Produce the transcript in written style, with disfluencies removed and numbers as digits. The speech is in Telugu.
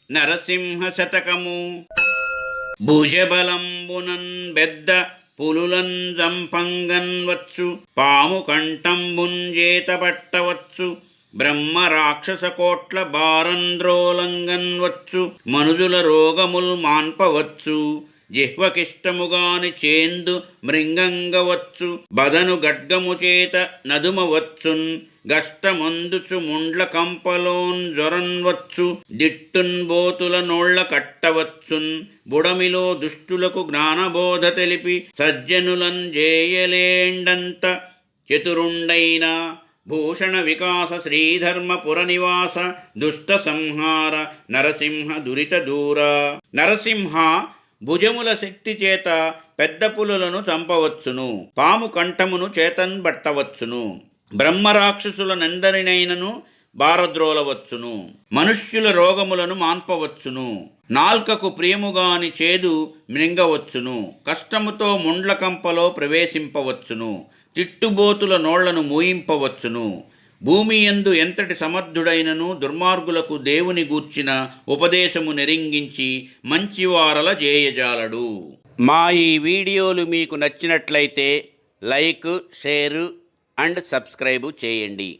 నరసింహ శతకము. భుజబలంబునన్ బెద్ద పులులన్ జంపంగన్ వచ్చు, పాము కంఠంబున్ చేత పట్టవచ్చు, బ్రహ్మ రాక్షస కోట్ల బారంద్రోలంగన్ వచ్చు, మనుజుల రోగముల్ మాన్పవచ్చు, జిహ్వకిష్టముగాని చేందు మృంగంగవచ్చు, బదను గడ్గము చేత నదుమవచ్చున్, గష్టమందుచు ముండ్ల కంపలోన్ జ్వరన్వచ్చు, దిట్టున్ బోతుల నోళ్ల కట్టవచ్చున్, బుడమిలో దుష్టులకు జ్ఞానబోధ తెలిపి సజ్జనులన్ జేయలేండంత చతురుండైన, భూషణ వికాస శ్రీధర్మపుర నివాస దుష్ట సంహార నరసింహ దురిత దూర. నరసింహ భుజముల శక్తి చేత పెద్ద పులులను చంపవచ్చును, పాము కంఠమును చేతన్ బట్టవచ్చును, బ్రహ్మరాక్షసులనెందరినైనను బారద్రోలవచ్చును, మనుష్యుల రోగములను మాన్పవచ్చును, నాల్కకు ప్రియముగాని చేదు మృంగవచ్చును, కష్టముతో ముండ్లకంపలో ప్రవేశింపవచ్చును, తిట్టుబోతుల నోళ్లను మూయింపవచ్చును, భూమి యందు ఎంతటి సమర్థుడైనను దుర్మార్గులకు దేవుని గూర్చిన ఉపదేశము నెరింగించి మంచివారల జేయజాలడు. మా ఈ వీడియోలు మీకు నచ్చినట్లయితే లైక్, షేరు అండ్ సబ్స్క్రైబు చేయండి.